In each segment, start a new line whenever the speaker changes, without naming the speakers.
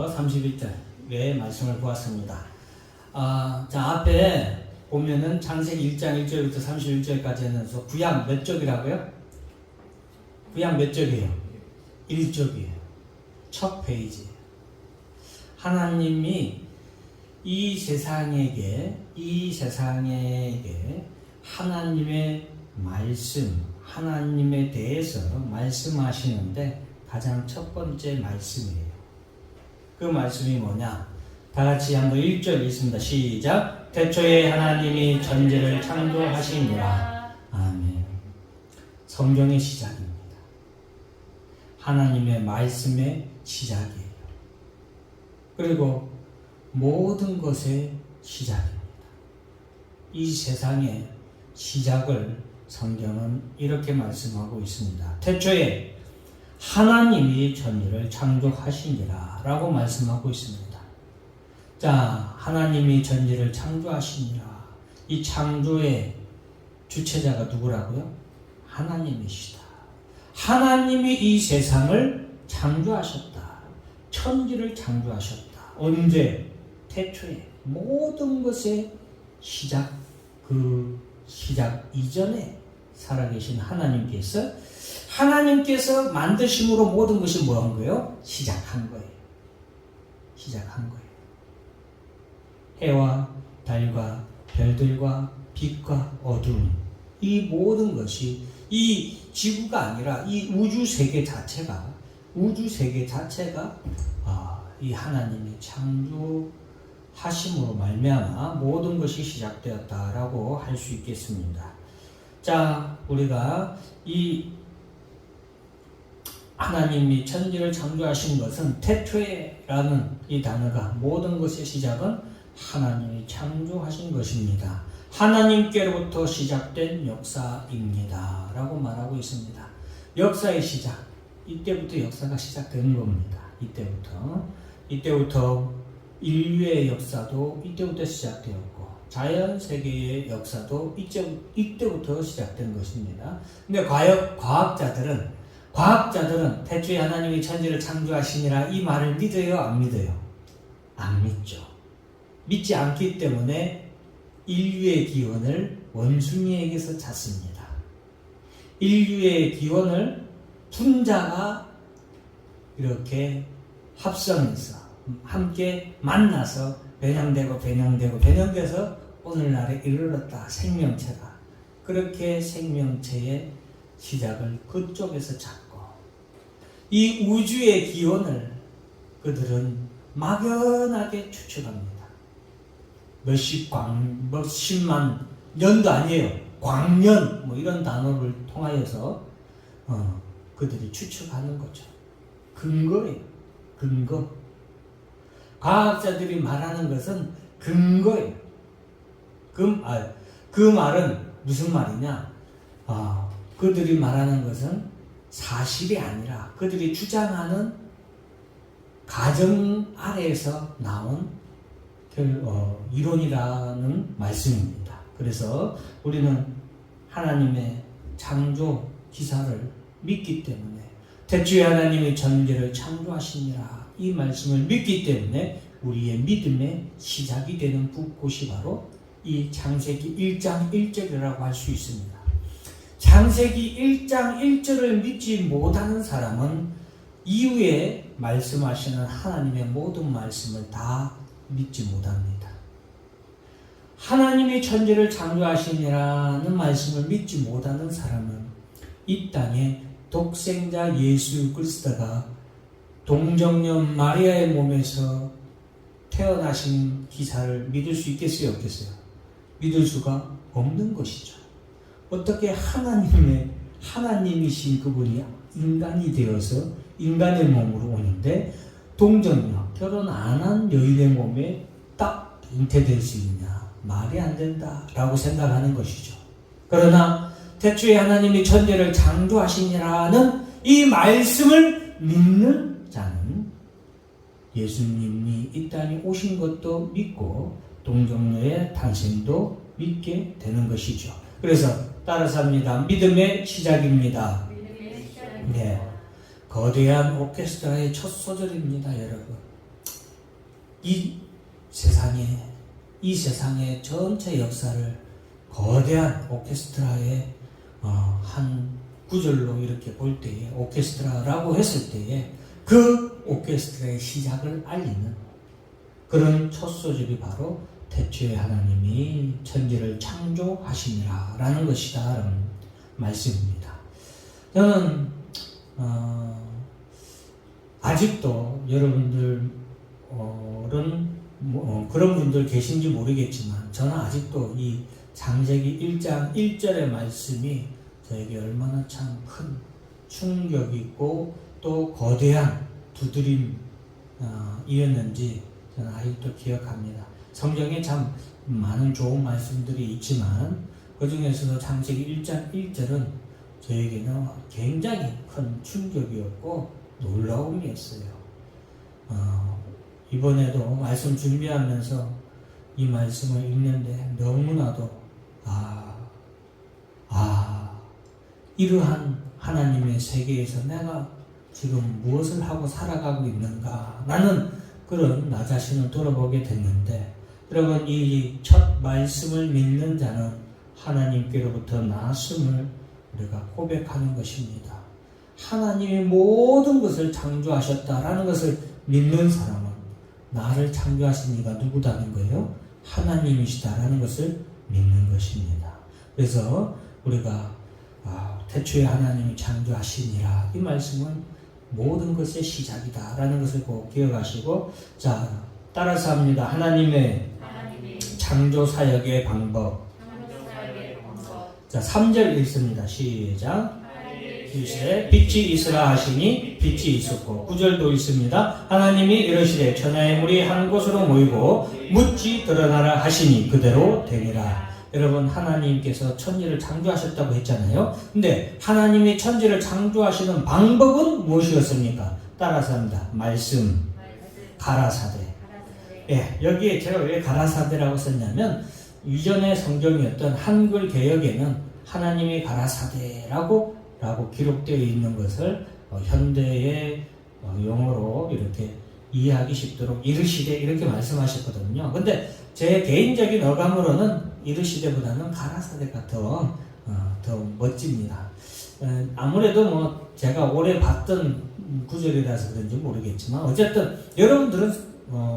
21절부터 31절의 말씀을 보았습니다. 자, 앞에 보면은 창세기 1장 1절부터 31절까지는 구약 몇 쪽이라고요? 구약 몇 쪽이에요? 1쪽이에요. 첫 페이지. 하나님이 이 세상에게 하나님의 말씀, 하나님에 대해서 말씀하시는데 가장 첫 번째 말씀이에요. 그 말씀이 뭐냐? 다 같이 한번 1절 읽습니다. 시작. 태초에 하나님이 천지를 창조하시니라. 아멘. 성경의 시작입니다. 하나님의 말씀의 시작이에요. 그리고 모든 것의 시작입니다. 이 세상의 시작을 성경은 이렇게 말씀하고 있습니다. 태초에 하나님이 천지를 창조하시니라 라고 말씀하고 있습니다. 자, 하나님이 천지를 창조하시니라. 이 창조의 주체자가 누구라고요? 하나님이시다. 하나님이 이 세상을 창조하셨다. 천지를 창조하셨다. 언제? 태초에. 모든 것의 시작, 그 시작 이전에 살아계신 하나님께서 만드심으로 모든 것이 뭐 한 거예요? 시작한 거예요. 시작한 거예요. 해와 달과 별들과 빛과 어둠, 이 모든 것이 이 지구가 아니라 이 우주 세계 자체가 이 하나님의 창조하심으로 말미암아 모든 것이 시작되었다라고 할 수 있겠습니다. 자, 우리가 이 하나님이 천지를 창조하신 것은 태초에라는 이 단어가 모든 것의 시작은 하나님이 창조하신 것입니다. 하나님께로부터 시작된 역사입니다. 라고 말하고 있습니다. 역사의 시작. 이때부터 역사가 시작되는 겁니다. 이때부터 인류의 역사도 이때부터 시작되었고, 자연 세계의 역사도 이때부터 시작된 것입니다. 근데 과학자들은 태초에 하나님이 천지를 창조하시니라 이 말을 믿어요? 안 믿어요? 안 믿죠. 믿지 않기 때문에 인류의 기원을 원숭이에게서 찾습니다. 인류의 기원을 분자가 이렇게 합성해서 함께 만나서 변형돼서 오늘날에 이르렀다. 생명체가. 그렇게 생명체의 시작을 그쪽에서 찾고, 이 우주의 기원을 그들은 막연하게 추측합니다. 몇십만 년도 아니에요. 광년 이런 단어를 통하여서 그들이 추측하는 거죠. 근거예요. 근거. 과학자들이 말하는 것은 근거예요. 그 말은 무슨 말이냐? 그들이 말하는 것은 사실이 아니라 그들이 주장하는 가정 아래에서 나온 이론이라는 말씀입니다. 그래서 우리는 하나님의 창조 기사를 믿기 때문에, 태초에 하나님이 천지를 창조하시니라 이 말씀을 믿기 때문에 우리의 믿음의 시작이 되는 곳이 바로 이 창세기 1장 1절이라고 할 수 있습니다. 창세기 1장 1절을 믿지 못하는 사람은 이후에 말씀하시는 하나님의 모든 말씀을 다 믿지 못합니다. 하나님이 천지를 창조하시니라는 말씀을 믿지 못하는 사람은 이 땅에 독생자 예수 그리스도가 동정녀 마리아의 몸에서 태어나신 기사를 믿을 수 있겠어요? 없겠어요? 믿을 수가 없는 것이죠. 어떻게 하나님이신 그분이 인간이 되어서 인간의 몸으로 오는데 동정녀, 결혼 안 한 여인의 몸에 딱 잉태될 수 있냐? 말이 안 된다라고 생각하는 것이죠. 그러나 태초에 하나님이 천지를 창조하시니라는 이 말씀을 믿는 자는 예수님이 이 땅에 오신 것도 믿고 동정녀의 탄생도 믿게 되는 것이죠. 그래서 따라서 합니다. 믿음의 시작입니다. 네, 거대한 오케스트라의 첫 소절입니다, 여러분. 이 세상의 전체 역사를 거대한 오케스트라의 한 구절로 이렇게 볼 때에, 오케스트라라고 했을 때에 그 오케스트라의 시작을 알리는 그런 첫 소절이 바로 태초에 하나님이 천지를 창조하시니라 라는 것이다 라는 말씀입니다. 저는 아직도 여러분들은 그런 분들 계신지 모르겠지만 저는 아직도 이 창세기 1장 1절의 말씀이 저에게 얼마나 참 큰 충격이고 또 거대한 두드림이었는지 저는 아직도 기억합니다. 성경에 참 많은 좋은 말씀들이 있지만 그 중에서도 창세기 1장 1절은 저에게는 굉장히 큰 충격이었고 놀라움이었어요. 이번에도 말씀 준비하면서 이 말씀을 읽는데 너무나도 이러한 하나님의 세계에서 내가 지금 무엇을 하고 살아가고 있는가, 나는 그런 나 자신을 돌아보게 됐는데, 여러분, 이 첫 말씀을 믿는 자는 하나님께로부터 나왔음을 우리가 고백하는 것입니다. 하나님이 모든 것을 창조하셨다라는 것을 믿는 사람은 나를 창조하신 이가 누구다는 거예요? 하나님이시다라는 것을 믿는 것입니다. 그래서 우리가 태초에 하나님이 창조하시니라, 이 말씀은 모든 것의 시작이다라는 것을 꼭 기억하시고, 자, 따라서 합니다. 하나님의 창조 사역의 방법. 자, 3절 읽습니다. 시작. 빛이 있으라 하시니 빛이 있었고, 9절도 있습니다. 하나님이 이르시되 천하의 물이 한 곳으로 모이고 묻지 드러나라 하시니 그대로 되니라. 여러분, 하나님께서 천지를 창조하셨다고 했잖아요. 근데 하나님이 천지를 창조하시는 방법은 무엇이었습니까? 따라서 합니다. 말씀, 가라사대. 예, 여기에 제가 왜 가라사대라고 썼냐면, 이전의 성경이었던 한글 개역에는 하나님이 가라사대라고 기록되어 있는 것을 현대의 용어로 이렇게 이해하기 쉽도록 이르시되 이렇게 말씀하셨거든요. 근데 제 개인적인 어감으로는 이르시되보다는 가라사대가 더 멋집니다. 아무래도 제가 오래 봤던 구절이라서 그런지 모르겠지만, 어쨌든 여러분들은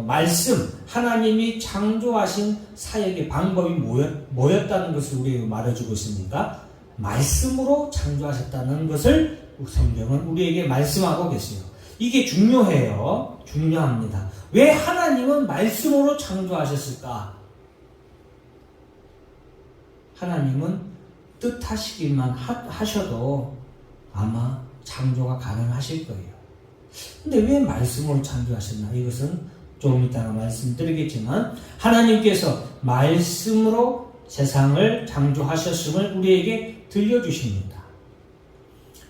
말씀, 하나님이 창조하신 사역의 방법이 뭐였다는 것을 우리에게 말해주고 있습니까? 말씀으로 창조하셨다는 것을 성경은 우리에게 말씀하고 계세요. 이게 중요해요. 중요합니다. 왜 하나님은 말씀으로 창조하셨을까? 하나님은 뜻하시기만 하셔도 아마 창조가 가능하실 거예요. 근데 왜 말씀으로 창조하셨나? 이것은 조금 이따가 말씀드리겠지만, 하나님께서 말씀으로 세상을 창조하셨음을 우리에게 들려주십니다.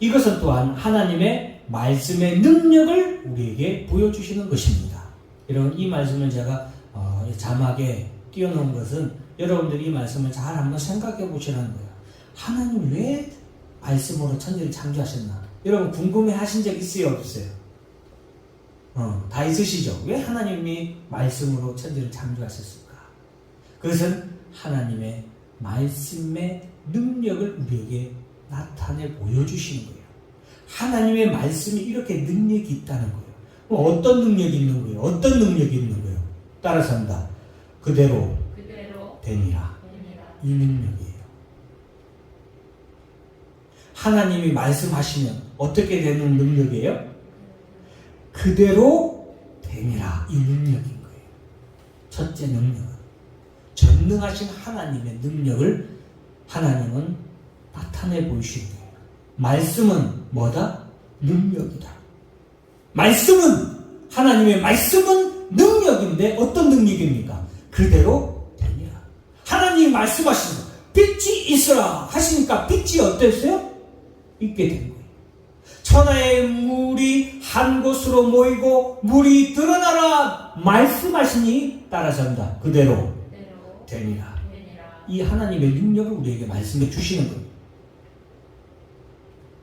이것은 또한 하나님의 말씀의 능력을 우리에게 보여주시는 것입니다. 여러분, 이 말씀을 제가 자막에 띄워놓은 것은 여러분들이 이 말씀을 잘 한번 생각해 보시라는 거예요. 하나님 왜 말씀으로 천지를 창조하셨나? 여러분, 궁금해 하신 적 있어요? 없어요? 다 있으시죠? 왜 하나님이 말씀으로 천지를 창조하셨을까? 그것은 하나님의 말씀의 능력을 우리에게 나타내 보여주시는 거예요. 하나님의 말씀이 이렇게 능력이 있다는 거예요. 그럼 어떤 능력이 있는 거예요? 어떤 능력이 있는 거예요? 따라서 한다. 그대로 되니라. 이 능력이에요. 하나님이 말씀하시면 어떻게 되는 능력이에요? 그대로 되니라. 이 능력인 거예요. 첫째 능력은 전능하신 하나님의 능력을 하나님은 나타내 보이시는 거예요. 말씀은 뭐다? 능력이다. 하나님의 말씀은 능력인데 어떤 능력입니까? 그대로 되니라. 하나님이 말씀하시는 빛이 있으라 하시니까 빛이 어땠어요? 있게 된 거예요. 천하의 물이 한 곳으로 모이고 물이 드러나라 말씀하시니 따라서 한다. 그대로 되니라. 이 하나님의 능력을 우리에게 말씀해 주시는 거예요.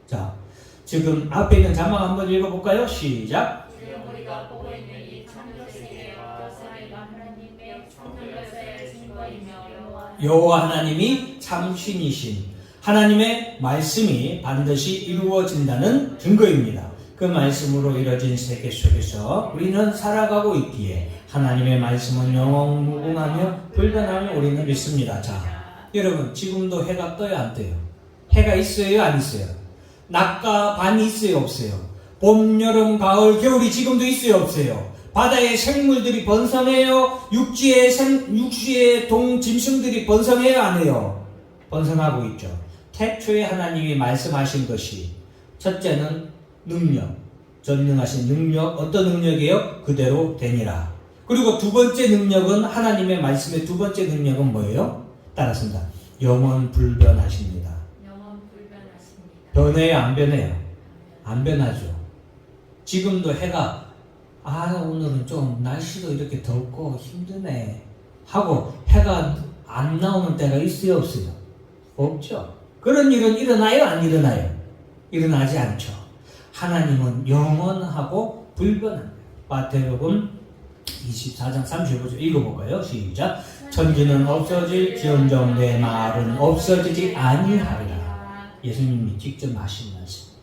자, 지금 앞에 있는 자막 한번 읽어볼까요? 시작.
지금 우리가 보고 있는 이
여호와 하나님이 참신이신 하나님의 말씀이 반드시 이루어진다는 증거입니다. 그 말씀으로 이루어진 세계 속에서 우리는 살아가고 있기에 하나님의 말씀은 영원무궁하며 불변하며 우리는 믿습니다. 자, 여러분 지금도 해가 떠요 안 떠요? 해가 있어요 안 있어요? 낮과 밤이 있어요 없어요? 봄, 여름, 가을, 겨울이 지금도 있어요 없어요? 바다의 생물들이 번성해요? 육지의 짐승들이 번성해요 안 해요? 번성하고 있죠. 태초에 하나님이 말씀하신 것이 첫째는 능력, 전능하신 능력, 어떤 능력이에요? 그대로 되니라. 그리고 두 번째 능력은 하나님의 말씀의 두 번째 능력은 뭐예요? 따랐습니다. 영원 불변하십니다. 변해요 안 변해요? 안 변하죠. 지금도 해가 오늘은 좀 날씨도 이렇게 덥고 힘드네 하고 해가 안 나오는 때가 있어요 없어요? 없죠. 그런 일은 일어나요 안 일어나요? 일어나지 않죠. 하나님은 영원하고 불변합니다. 마태복음 24장 35절 읽어볼까요? 시작. 천지는 없어질지언정 내 말은 없어지지 아니하리라. 예수님이 직접 하신 말씀.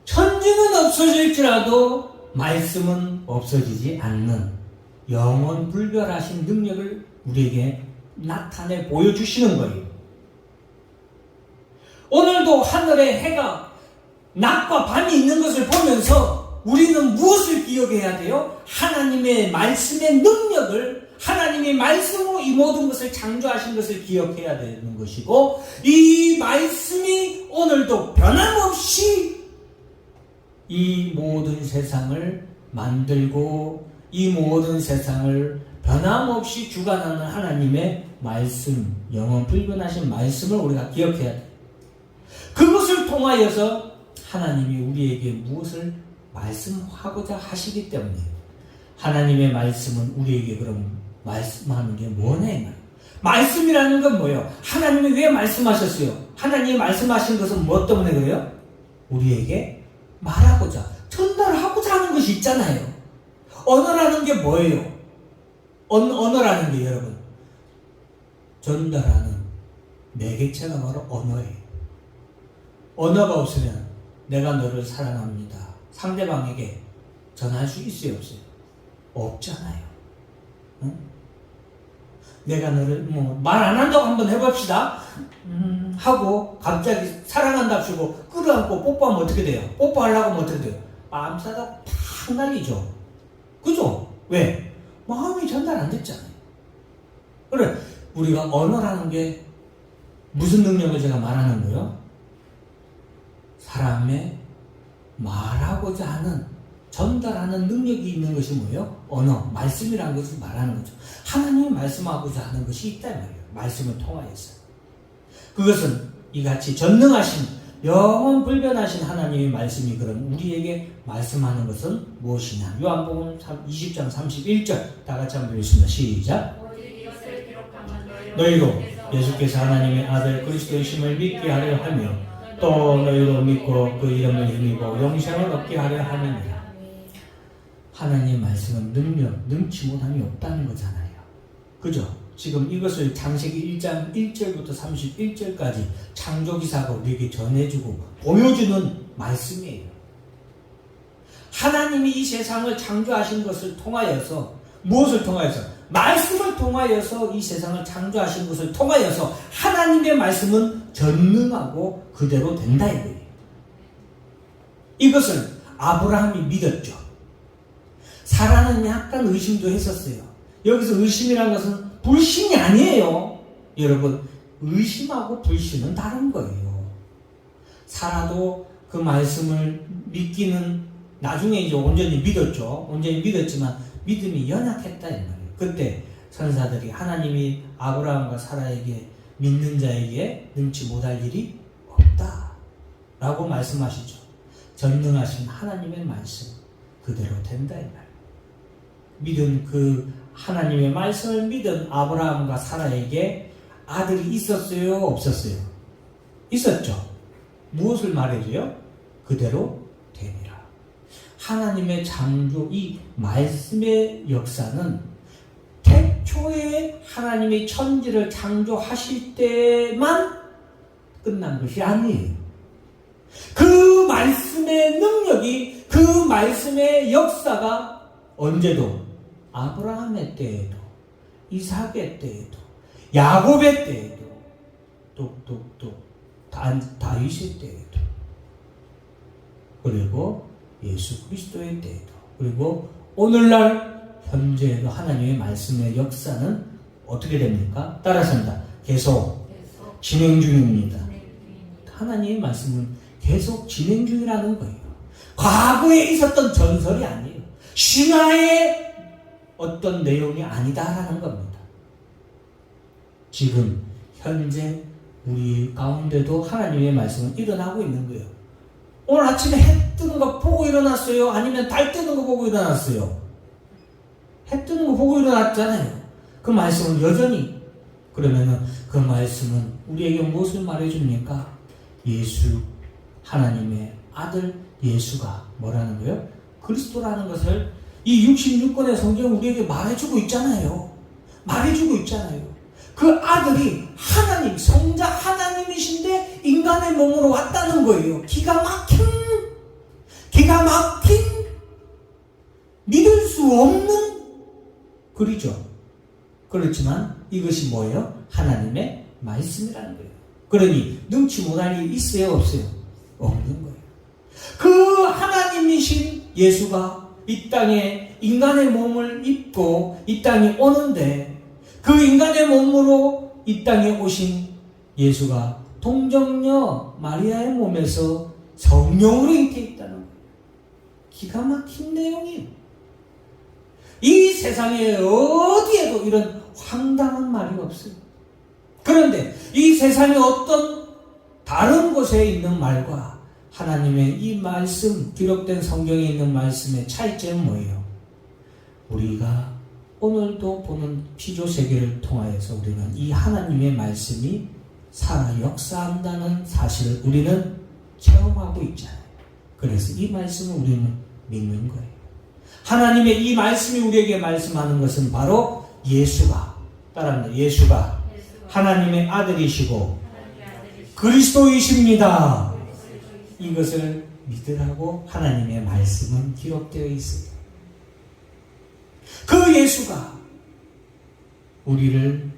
천지는 없어질지라도 말씀은 없어지지 않는 영원 불변하신 능력을 우리에게 나타내 보여주시는 거예요. 오늘도 하늘에 해가 낮과 밤이 있는 것을 보면서 우리는 무엇을 기억해야 돼요? 하나님의 말씀의 능력을, 하나님의 말씀으로 이 모든 것을 창조하신 것을 기억해야 되는 것이고, 이 말씀이 오늘도 변함없이 이 모든 세상을 만들고 이 모든 세상을 변함없이 주관하는 하나님의 말씀, 영원 불변하신 말씀을 우리가 기억해야 돼요. 그것을 통하여서 하나님이 우리에게 무엇을 말씀하고자 하시기 때문에 하나님의 말씀은 우리에게 그럼 말씀하는 게 뭐냐? 말씀이라는 건 뭐예요? 하나님이 왜 말씀하셨어요? 하나님이 말씀하신 것은 뭐 때문에 그래요? 우리에게 말하고자, 전달하고자 하는 것이 있잖아요. 언어라는 게 뭐예요? 언어라는 게 여러분, 전달하는 매개체가 바로 언어예요. 언어가 없으면 내가 너를 사랑합니다. 상대방에게 전할 수 있어요 없어요? 없잖아요. 응? 내가 너를 말 안 한다고 한번 해봅시다. 하고 갑자기 사랑한답시고 끌어안고 뽀뽀하면 어떻게 돼요? 뽀뽀하려고 하면 어떻게 돼요? 뺨싸다 팍 날리죠. 그죠? 왜? 마음이 전달 안 됐잖아요. 그래, 우리가 언어라는 게 무슨 능력을 제가 말하는 거예요? 사람의 말하고자 하는, 전달하는 능력이 있는 것이 뭐예요? 언어, 말씀이라는 것을 말하는 거죠. 하나님이 말씀하고자 하는 것이 있단 말이에요. 말씀을 통하여서. 그것은 이같이 전능하신, 영원 불변하신 하나님의 말씀이 그럼 우리에게 말씀하는 것은 무엇이냐? 요한복음 20장 31절 다 같이 한번 읽겠습니다. 시작. 너희로 예수께서 하나님의 아들 그리스도이심을 믿게 하려 하며 또 너희로 믿고 그 이름을 힘입어 영생을 얻게 하려 하느니라. 하나님의 말씀은 능력, 능치 못함이 없다는 거잖아요. 그죠? 지금 이것을 창세기 1장 1절부터 31절까지 창조기사가 우리에게 전해주고 보여주는 말씀이에요. 하나님이 이 세상을 창조하신 것을 통하여서, 무엇을 통하여서? 말씀을 통하여서 이 세상을 창조하신 것을 통하여서 하나님의 말씀은 전능하고 그대로 된다 이거예요. 이것을 아브라함이 믿었죠. 사라는 약간 의심도 했었어요. 여기서 의심이라는 것은 불신이 아니에요. 여러분, 의심하고 불신은 다른 거예요. 사라도 그 말씀을 믿기는 나중에 이제 온전히 믿었죠. 온전히 믿었지만 믿음이 연약했다 이 말이에요. 그때 선사들이 하나님이 아브라함과 사라에게 믿는 자에게 능치 못할 일이 없다 라고 말씀하시죠. 전능하신 하나님의 말씀 그대로 된다 이 말이에요. 믿은 그 하나님의 말씀을 믿은 아브라함과 사라에게 아들이 있었어요 없었어요? 있었죠. 무엇을 말해줘요? 그대로 되니라. 하나님의 창조, 이 말씀의 역사는 태초에 하나님이 천지를 창조하실 때만 끝난 것이 아니에요. 그 말씀의 능력이, 그 말씀의 역사가 언제도 아브라함의 때에도, 이삭의 때에도, 야곱의 때에도, 또 다윗의 때에도, 그리고 예수 그리스도의 때에도, 그리고 오늘날 현재에도 하나님의 말씀의 역사는 어떻게 됩니까? 따라서입니다. 계속 진행 중입니다. 하나님의 말씀은 계속 진행 중이라는 거예요. 과거에 있었던 전설이 아니에요. 신화의 어떤 내용이 아니다라는 겁니다. 지금 현재 우리 가운데도 하나님의 말씀은 일어나고 있는 거예요. 오늘 아침에 해 뜨는 거 보고 일어났어요? 아니면 달 뜨는 거 보고 일어났어요? 해 뜨는 거 보고 일어났잖아요. 그 말씀은 여전히, 그러면은 그 말씀은 우리에게 무엇을 말해줍니까? 예수, 하나님의 아들 예수가 뭐라는 거예요? 그리스도라는 것을 이 66권의 성경은 우리에게 말해주고 있잖아요. 말해주고 있잖아요. 그 아들이 하나님, 성자 하나님이신데 인간의 몸으로 왔다는 거예요. 기가 막힌, 믿을 수 없는 글이죠. 그렇지만 이것이 뭐예요? 하나님의 말씀이라는 거예요. 그러니 능치 못할 일이 있어요, 없어요? 없는 거예요. 그 하나님이신 예수가 이 땅에 인간의 몸을 입고 이 땅에 오는데, 그 인간의 몸으로 이 땅에 오신 예수가 동정녀 마리아의 몸에서 성령으로 잉태했다는 거예요. 기가 막힌 내용이에요. 이 세상에 어디에도 이런 황당한 말이 없어요. 그런데 이 세상의 어떤 다른 곳에 있는 말과 하나님의 이 말씀, 기록된 성경에 있는 말씀의 차이점은 뭐예요? 우리가 오늘도 보는 피조세계를 통하여서 우리는 이 하나님의 말씀이 살아 역사한다는 사실을 우리는 체험하고 있잖아요. 그래서 이 말씀을 우리는 믿는 거예요. 하나님의 이 말씀이 우리에게 말씀하는 것은 바로 예수가, 따라합니다. 예수가 하나님의 아들이시고 그리스도이십니다. 이것을 믿으라고 하나님의 말씀은 기록되어 있습니다. 그 예수가 우리를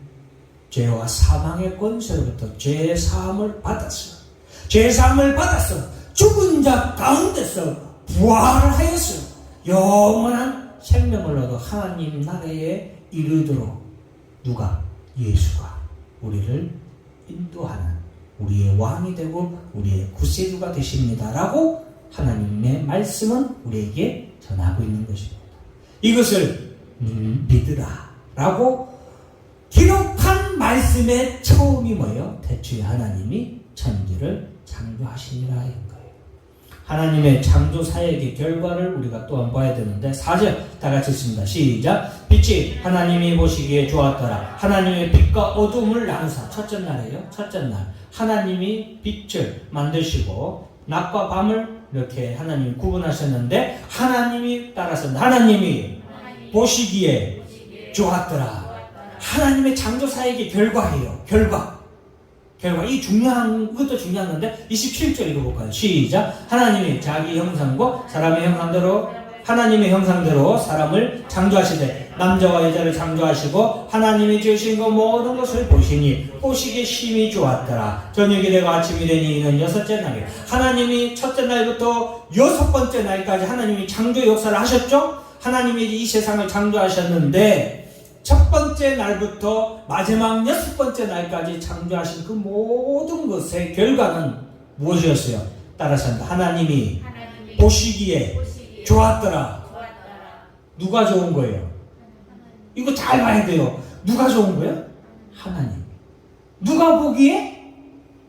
죄와 사망의 권세로부터 죄사함을 받았어. 죽은 자 가운데서 부활하였어. 영원한 생명을 얻어 하나님 나라에 이르도록 누가? 예수가 우리를 인도하는 우리의 왕이 되고 우리의 구세주가 되십니다 라고 하나님의 말씀은 우리에게 전하고 있는 것입니다. 이것을 믿으라 라고 기록한 말씀의 처음이 뭐예요? 태초에 하나님이 천지를 창조하시니라 인 거예요. 하나님의 창조 사역의 결과를 우리가 또한 봐야 되는데 4절 다 같이 읽습니다. 시작. 빛이 하나님이 보시기에 좋았더라. 하나님의 빛과 어둠을 나누사. 첫째 날이에요. 첫째 날 하나님이 빛을 만드시고 낮과 밤을 이렇게 하나님이 구분하셨는데, 하나님이 따라서 하나님이 보시기에 좋았더라. 하나님의 창조 사역의 결과예요. 결과. 이 중요한 것도 중요한 건데 27절 읽어볼까요? 시작. 하나님이 자기 형상과 사람의 형상대로 하나님의 형상대로 사람을 창조하시되 남자와 여자를 창조하시고 하나님이 지으신 것 모든 것을 보시니 보시기에 심히 좋았더라. 저녁이 되고 아침이 되니 이는 여섯째 날이에요. 하나님이 첫째 날부터 여섯 번째 날까지 하나님이 창조 역사를 하셨죠? 하나님이 이 세상을 창조하셨는데 첫 번째 날부터 마지막 여섯 번째 날까지 창조하신 그 모든 것의 결과는 무엇이었어요? 따라서 하나님이 보시기에 좋았더라. 누가 좋은 거예요? 이거 잘 봐야 돼요. 누가 좋은 거예요? 하나님. 누가 보기에?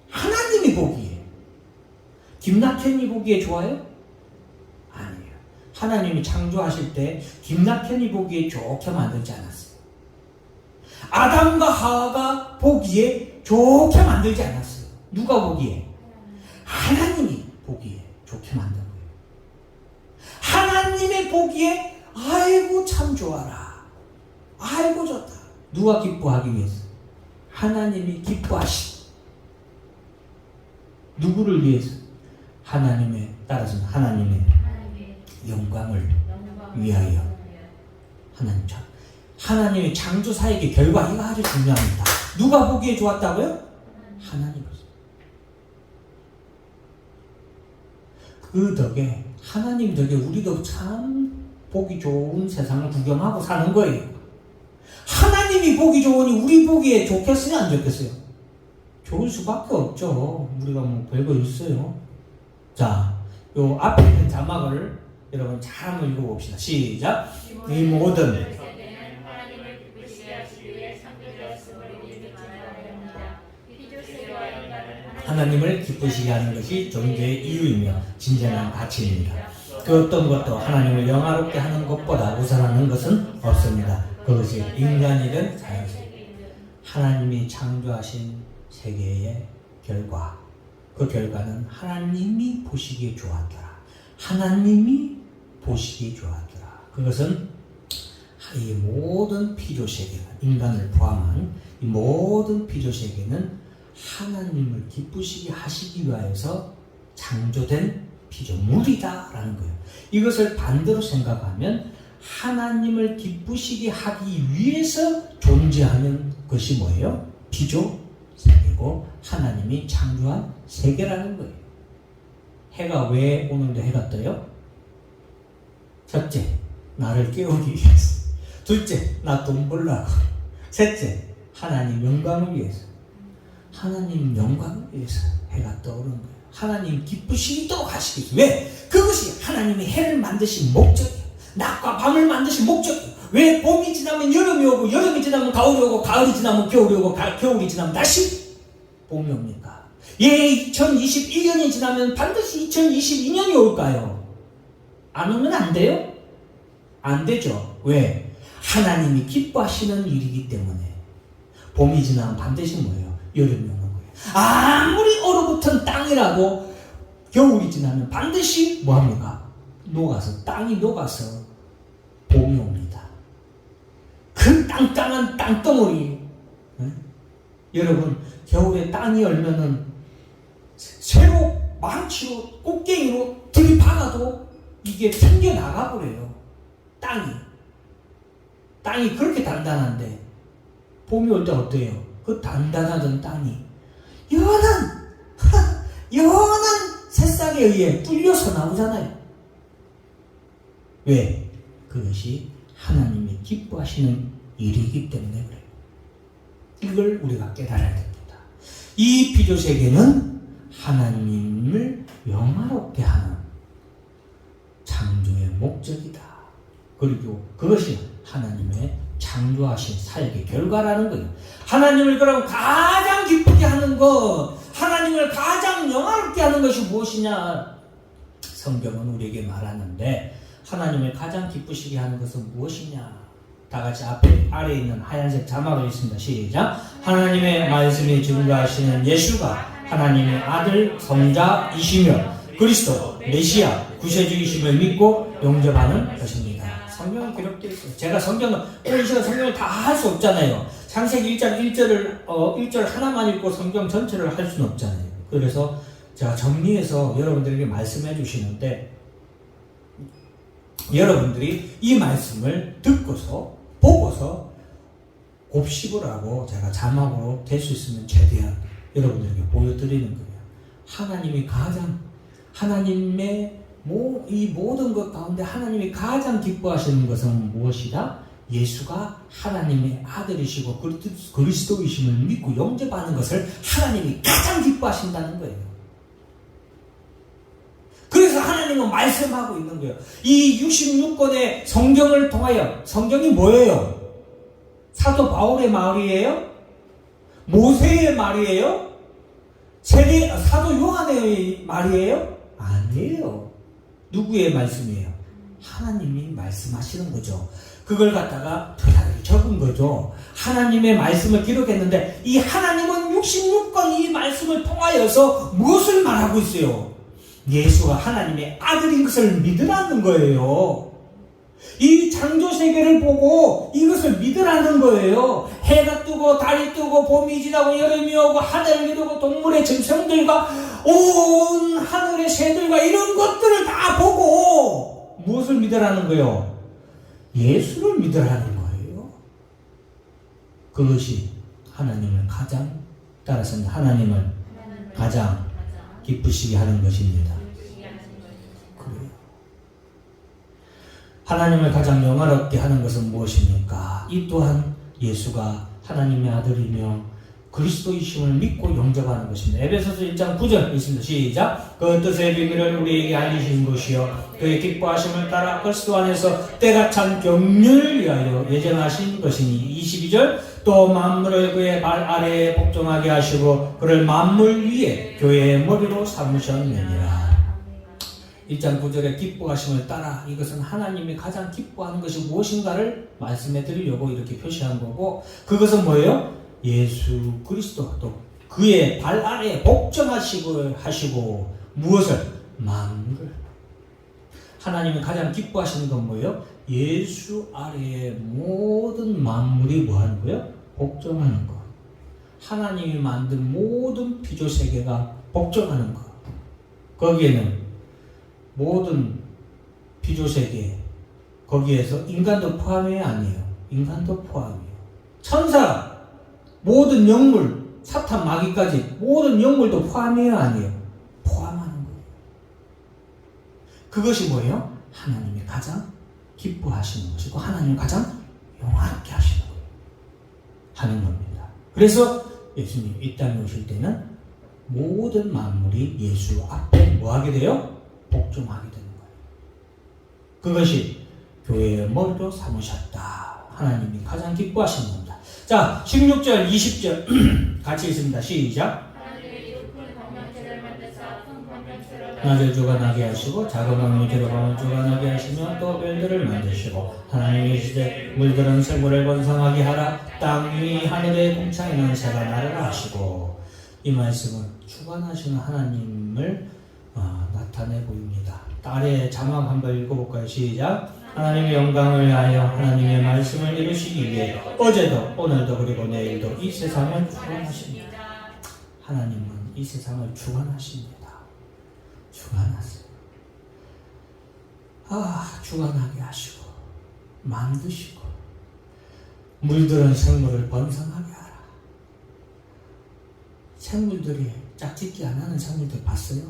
하나님이 보기에. 김낙현이 보기에 좋아요? 아니에요. 하나님이 창조하실 때 김낙현이 보기에 좋게 만들지 않았어요. 아담과 하와가 보기에 좋게 만들지 않았어요. 누가 보기에? 하나님이 보기에 좋게 만든 거예요. 그때 보기에 아이고 참 좋아라. 아이고 좋다. 누가 기뻐하기 위해서? 하나님이 기뻐하시. 누구를 위해서? 하나님의, 따라서 하나님의 영광을 위하여. 하나님 참. 하나님의 창조사역의 결과, 이거 아주 중요합니다. 누가 보기에 좋았다고요? 하나님으로서. 그 덕에, 하나님 덕에 우리도 참 보기 좋은 세상을 구경하고 사는 거예요. 하나님이 보기 좋으니 우리 보기에 좋겠어요, 안 좋겠어요? 좋을 수밖에 없죠. 우리가 뭐 별거 있어요. 자, 요 앞에 있는 자막을 여러분 잘 한번 읽어봅시다. 시작. 이 모든 하나님을 기쁘시게 하는 것이 존재의 이유이며 진정한 가치입니다. 그 어떤 것도 하나님을 영화롭게 하는 것보다 우선하는 것은 없습니다. 그것이 인간이든 자연이든 하나님이 창조하신 세계의 결과, 그 결과는 하나님이 보시기에 좋았더라. 하나님이 보시기에 좋았더라. 그것은 이 모든 피조세계가, 인간을 포함한 이 모든 피조세계는 하나님을 기쁘시게 하시기 위해서 창조된 피조물이다라는 거예요. 이것을 반대로 생각하면 하나님을 기쁘시게 하기 위해서 존재하는 것이 뭐예요? 피조세계고 하나님이 창조한 세계라는 거예요. 해가 왜 오늘도 해가 떠요? 첫째, 나를 깨우기 위해서. 둘째, 나 돈 벌라고. 셋째, 하나님 영광을 위해서. 하나님 영광을 위해서 해가 떠오르는 거예요. 하나님 기쁘시도록 하시기 위해서. 왜? 그것이 하나님이 해를 만드신 목적이에요. 낮과 밤을 만드신 목적이에요. 왜 봄이 지나면 여름이 오고, 여름이 지나면 가을이 오고, 가을이 지나면 겨울이 오고, 겨울이 지나면 다시 봄이 옵니까? 예, 2021년이 지나면 반드시 2022년이 올까요? 안 오면 안 돼요? 안 되죠. 왜? 하나님이 기뻐하시는 일이기 때문에. 봄이 지나면 반드시 뭐예요? 여름이 오는 거예요. 아무리 얼어붙은 땅이라도 겨울이 지나면 반드시 뭐합니까? 땅이 녹아서 봄이 옵니다. 그 땅땅한 땅덩어리. 네? 여러분, 겨울에 땅이 얼면은 새로 망치로 꽃갱이로 들이박아도 이게 튕겨나가버려요. 땅이 그렇게 단단한데 봄이 올 때 어때요? 그 단단하던 땅이 연한 새싹에 의해 뚫려서 나오잖아요. 왜? 그것이 하나님이 기뻐하시는 일이기 때문에 그래요. 이걸 우리가 깨달아야 됩니다. 이 피조세계는 하나님을 영화롭게 하는 창조의 목적이다. 그리고 그것이 하나님의 창조하신 사역의 결과라는 거예요. 하나님을 그럼 가장 기쁘게 하는 것, 하나님을 가장 영화롭게 하는 것이 무엇이냐? 성경은 우리에게 말하는데 하나님을 가장 기쁘시게 하는 것은 무엇이냐? 다 같이 아래에 있는 하얀색 자막을 읽습니다. 시작. 하나님의 말씀이 증거하시는 예수가 하나님의 아들 성자이시며 그리스도 메시아 구세주이심을 믿고 용접하는 것입니다. 성경은 기록되어 있어요. 제가 성경을 오늘 시간 성경을 다 할 수 없잖아요. 창세기 1장 1절 하나만 읽고 성경 전체를 할 수는 없잖아요. 그래서 제가 정리해서 여러분들에게 말씀해 주시는데 여러분들이 이 말씀을 듣고서 보고서 곱씹을 하고 제가 자막으로 될 수 있으면 최대한 여러분들에게 보여드리는 거예요. 하나님이 가장 하나님의 이 모든 것 가운데 하나님이 가장 기뻐하시는 것은 무엇이다? 예수가 하나님의 아들이시고 그리스도이심을 믿고 영접하는 것을 하나님이 가장 기뻐하신다는 거예요. 그래서 하나님은 말씀하고 있는 거예요. 이 66권의 성경을 통하여, 성경이 뭐예요? 사도 바울의 말이에요? 모세의 말이에요? 사도 요한의 말이에요? 아니에요. 누구의 말씀이에요? 하나님이 말씀하시는 거죠. 그걸 갖다가 도자기 적은 거죠. 하나님의 말씀을 기록했는데 이 하나님은 66권 이 말씀을 통하여서 무엇을 말하고 있어요? 예수가 하나님의 아들인 것을 믿으라는 거예요. 이 창조 세계를 보고 이것을 믿으라는 거예요. 해가 뜨고 달이 뜨고 봄이 지나고 여름이 오고 하늘을 이루고 동물의 짐승들과 온 하늘의 새들과 이런 것들을 다 보고 무엇을 믿으라는 거예요? 예수를 믿으라는 거예요. 그것이 하나님을 가장 따라서 하나님을 가장 기쁘시게 하는 것입니다. 그래요. 하나님을 가장 영화롭게 하는 것은 무엇입니까? 이 또한 예수가 하나님의 아들이며 그리스도이심을 믿고 영접하는 것입니다. 에베소서 1장 9절 있습니다. 시작. 그 뜻의 비밀을 우리에게 알리신 것이요 그의 기뻐하심을 따라 그리스도 안에서 때가 참 경륜을 위하여 예정하신 것이니. 22절. 또 만물을 그의 발 아래에 복종하게 하시고 그를 만물 위에 교회의 머리로 삼으셨느니라. 1장 9절에 기뻐하심을 따라, 이것은 하나님이 가장 기뻐하는 것이 무엇인가를 말씀해 드리려고 이렇게 표시한 거고, 그것은 뭐예요? 예수 그리스도, 또 그의 발 아래에 복종하시고 무엇을? 만물을. 하나님이 가장 기뻐하시는 건 뭐예요? 예수 아래에 모든 만물이 뭐 하는 거예요? 복종하는 것. 하나님이 만든 모든 피조세계가 복종하는 것. 거기에는 모든 피조세계, 거기에서 인간도 포함이에요? 아니에요? 인간도 포함이에요. 천사, 모든 영물, 사탄, 마귀까지 모든 영물도 포함이에요? 아니에요? 포함하는 거예요. 그것이 뭐예요? 하나님이 가장 기뻐하시는 것이고 하나님이 가장 영화롭게 하시는 거예요. 하는 겁니다. 그래서 예수님 이 땅에 오실 때는 모든 만물이 예수 앞에 뭐하게 돼요? 복종하게 되는 거예요. 그것이 교회의 머리로 삼으셨다. 하나님이 가장 기뻐하시는 겁니다. 자, 16절, 20절 같이 읽습니다. 시작. 낮에 주가 나게 하시고 작은 강물대로 밤을 주가 나게 하시며 또 별들을 만드시고 하나님의 시대 물들은 생물을 번성하게 하라. 땅 위 하늘의 공창에는 새가 나르라 하시고. 이 말씀은 주관하시는 하나님을 나타내 보입니다. 아래 자막 한번 읽어볼까요? 시작. 하나님의 영광을 위하여 하나님의 말씀을 이루시기 위해 어제도 오늘도 그리고 내일도 이 세상을 주관하십니다. 하나님은 이 세상을 주관하십니다. 주관하세요. 주관하게 하시고 만드시고 물들은 생물을 번성하게 하라. 생물들이 짝짓기 안 하는 생물들 봤어요?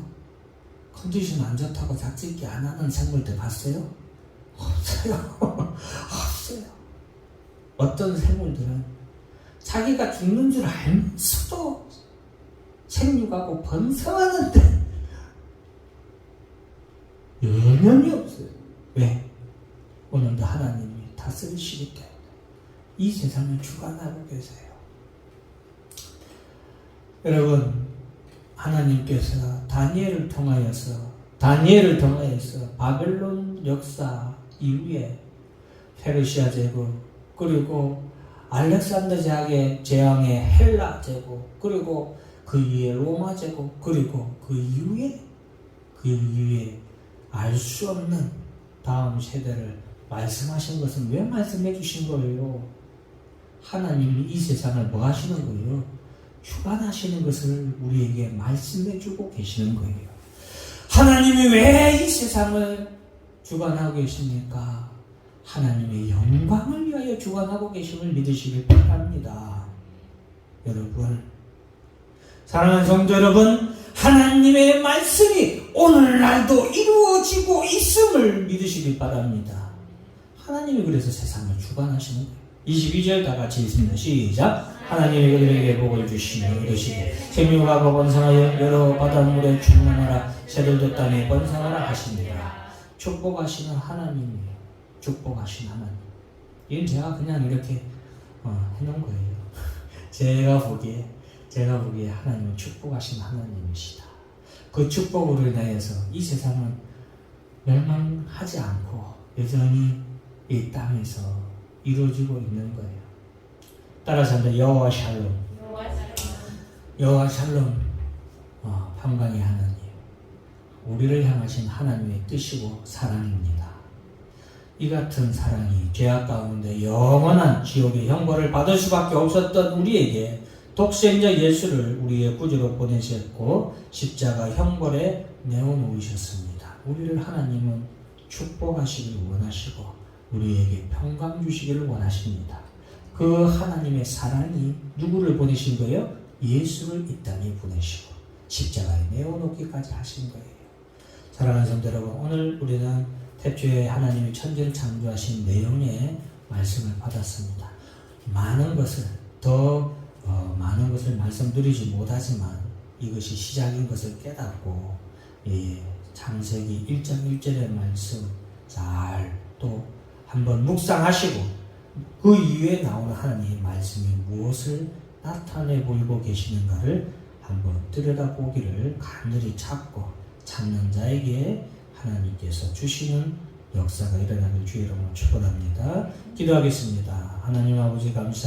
컨디션 안 좋다고 짝짓기 안 하는 생물들 봤어요? 없어요. 없어요. 어떤 생물들은 자기가 죽는 줄 알면서도 생육하고 번성하는데 영향이 없어요. 왜? 오늘도 하나님이 다스리시기 때문에 이 세상을 주관하고 계세요. 여러분, 하나님께서 다니엘을 통하여서 바벨론 역사 이후에 페르시아 제국, 그리고 알렉산더 제왕의 헬라 제국, 그리고 그 이후에 로마 제국, 그리고 그 이후에 알 수 없는 다음 세대를 말씀하신 것은 왜 말씀해 주신 거예요? 하나님이 이 세상을 뭐 하시는 거예요? 주관하시는 것을 우리에게 말씀해 주고 계시는 거예요. 하나님이 왜 이 세상을 주관하고 계십니까? 하나님의 영광을 위하여 주관하고 계심을 믿으시길 바랍니다. 여러분, 사랑하는 성도 여러분, 하나님의 말씀이 오늘날도 이루어지고 있음을 믿으시길 바랍니다. 하나님이 그래서 세상을 주관하시는 거예요. 22절 다 같이 읽습니다. 시작. 하나님이 그들에게 복을 주시며 이르시되 생육하고 번성하여 여러 바닷물에 충만하라. 새들도 땅에 번성하라 하시니라. 축복하시는 하나님이에요. 축복하시는 하나님. 이건 제가 그냥 이렇게 해놓은 거예요. 제가 보기에 하나님은 축복하신 하나님이시다. 그 축복으로 인하여서 이 세상은 멸망하지 않고 여전히 이 땅에서 이루어지고 있는 거예요. 따라서 한번 여호와 샬롬. 여호와 샬롬. 평강의 하나님. 우리를 향하신 하나님의 뜻이고 사랑입니다. 이 같은 사랑이 죄악 가운데 영원한 지옥의 형벌을 받을 수밖에 없었던 우리에게 독생자 예수를 우리의 구주로 보내셨고 십자가 형벌에 내어놓으셨습니다. 우리를 하나님은 축복하시길 원하시고 우리에게 평강 주시기를 원하십니다. 그 하나님의 사랑이 누구를 보내신 거예요? 예수를 이 땅에 보내시고 십자가에 내어놓기까지 하신 거예요. 사랑하는 성도 여러분, 오늘 우리는 태초에 하나님이 천지를 창조하신 내용의 말씀을 받았습니다. 많은 것을 말씀드리지 못하지만 이것이 시작인 것을 깨닫고 창세기 1장 1절의 말씀 잘 또 한번 묵상하시고 그 이후에 나오는 하나님의 말씀이 무엇을 나타내 보이고 계시는가를 한번 들여다보기를 간절히 찾는 자에게 하나님께서 주시는 역사가 일어나길 주의 이름으로 축원합니다. 기도하겠습니다. 하나님 아버지 감사